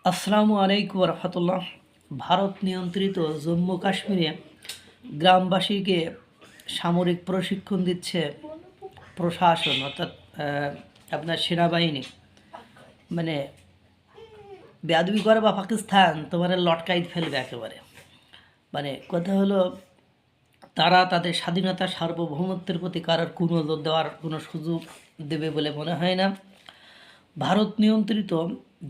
আসসালামু আলাইকুম রহমতুল্লাহ। ভারত নিয়ন্ত্রিত জম্মু কাশ্মীরে গ্রামবাসীকে সামরিক প্রশিক্ষণ দিচ্ছে প্রশাসন, অর্থাৎ আপনার সেনাবাহিনী। মানে বেয়াদবি করে বা পাকিস্তান তোমার লটকাই ফেলবে একেবারে। মানে কথা হলো, তারা তাদের স্বাধীনতা সার্বভৌমত্বের প্রতি কারোর কোনো নজর দেওয়ার কোনো সুযোগ দেবে বলে মনে হয় না। ভারত নিয়ন্ত্রিত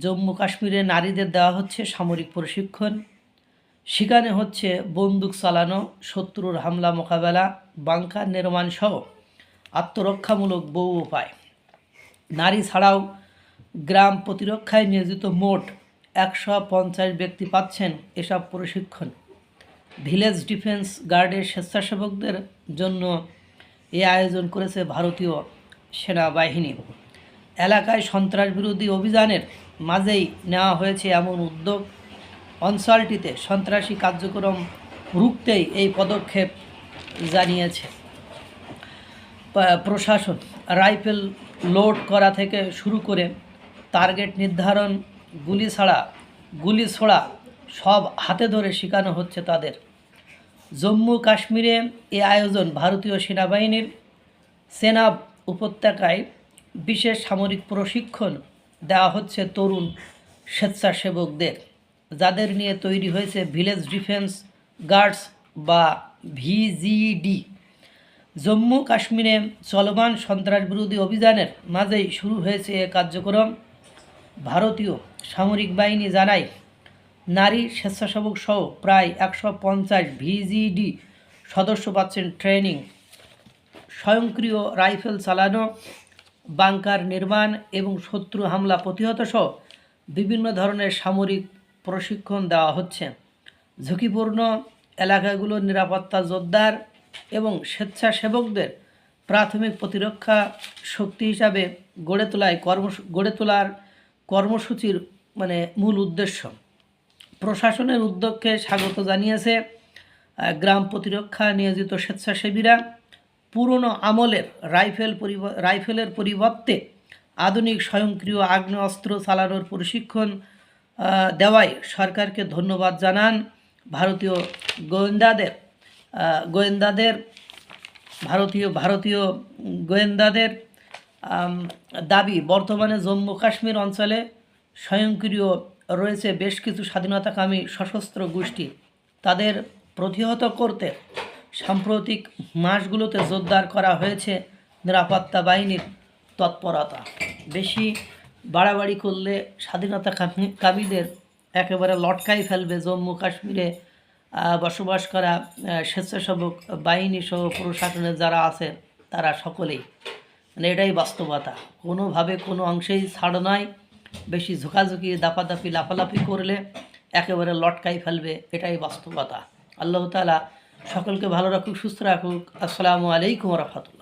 জম্মু কাশ্মীরে নারীদের দেওয়া হচ্ছে সামরিক প্রশিক্ষণ। সেখানে হচ্ছে বন্দুক চালানো, শত্রুর হামলা মোকাবেলা, বাংকার নির্মাণ সহ আত্মরক্ষামূলক বহু উপায়। নারী ছাড়াও গ্রাম প্রতিরক্ষায় নিয়োজিত মোট 150 ব্যক্তি পাচ্ছেন এসব প্রশিক্ষণ। ভিলেজ ডিফেন্স গার্ডের স্বেচ্ছাসেবকদের জন্য এ আয়োজন করেছে ভারতীয় সেনাবাহিনী। এলাকায় সন্ত্রাস বিরোধী অভিযানের মাঝেই নেওয়া হয়েছে এমন উদ্যোগ। অঞ্চলটিতে সন্ত্রাসী কার্যক্রম রুখতেই এই পদক্ষেপ জানিয়েছে প্রশাসন। রাইফেল লোড করা থেকে শুরু করে টার্গেট নির্ধারণ, গুলি ছোড়া সব হাতে ধরে শেখানো হচ্ছে তাদের। জম্মু কাশ্মীরে এ আয়োজন ভারতীয় সেনাবাহিনীর সেনাব উপত্যকায় বিশেষ সামরিক প্রশিক্ষণ দেওয়া হচ্ছে তরুণ স্বেচ্ছাসেবকদের, যাদের নিয়ে তৈরি হয়েছে ভিলেজ ডিফেন্স গার্ডস বা ভিজিডি। জম্মু কাশ্মীরে চলমান সন্ত্রাস বিরোধী অভিযানের মাঝেই শুরু হয়েছে এ কার্যক্রম। ভারতীয় সামরিক বাহিনী জানায়, নারী স্বেচ্ছাসেবক সহ প্রায় 150 ভিজিডি সদস্য পাচ্ছেন ট্রেনিং। স্বয়ংক্রিয় রাইফেল চালানো, বাংকার নির্মাণ এবং শত্রু হামলা প্রতিহত সহ বিভিন্ন ধরনের সামরিক প্রশিক্ষণ দেওয়া হচ্ছে। ঝুঁকিপূর্ণ এলাকাগুলোর নিরাপত্তা জোরদার এবং স্বেচ্ছাসেবকদের প্রাথমিক প্রতিরক্ষা শক্তি হিসাবে গড়ে তোলার কর্মসূচির মূল উদ্দেশ্য। প্রশাসনের উদ্যোগকে স্বাগত জানিয়েছে গ্রাম প্রতিরক্ষা নিয়োজিত স্বেচ্ছাসেবীরা। পুরনো আমলের রাইফেলের পরিবর্তে আধুনিক স্বয়ংক্রিয় আগ্নেয়াস্ত্র চালানোর প্রশিক্ষণ দেওয়ায় সরকারকে ধন্যবাদ জানান ভারতীয় গোয়েন্দাদের দাবি। বর্তমানে জম্মু কাশ্মীর অঞ্চলে স্বয়ংক্রিয় রয়েছে বেশ কিছু স্বাধীনতাকামী সশস্ত্র গোষ্ঠী। তাদের প্রতিহত করতে সাম্প্রতিক মাসগুলোতে জোরদার করা হয়েছে নিরাপত্তা বাহিনীর তৎপরতা। বেশি বাড়াবাড়ি করলে স্বাধীনতাকামীদের একেবারে লটকাই ফেলবে জম্মু কাশ্মীরে বসবাস করা স্বেচ্ছাসেবক বাহিনী সহ প্রশাসনের যারা আছে তারা সকলেই। এটাই বাস্তবতা। কোনোভাবে কোনো অংশেই ছাড় নয়। বেশি ঝুঁকাঝুঁকি, দাপাদাপি, লাফালাফি করলে একেবারে লটকাই ফেলবে, এটাই বাস্তবতা। আল্লাহ তাআলা সকলকে ভালো রাখুক, সুস্থ রাখুক। আসসালামু আলাইকুম রহমতুল্লাহ।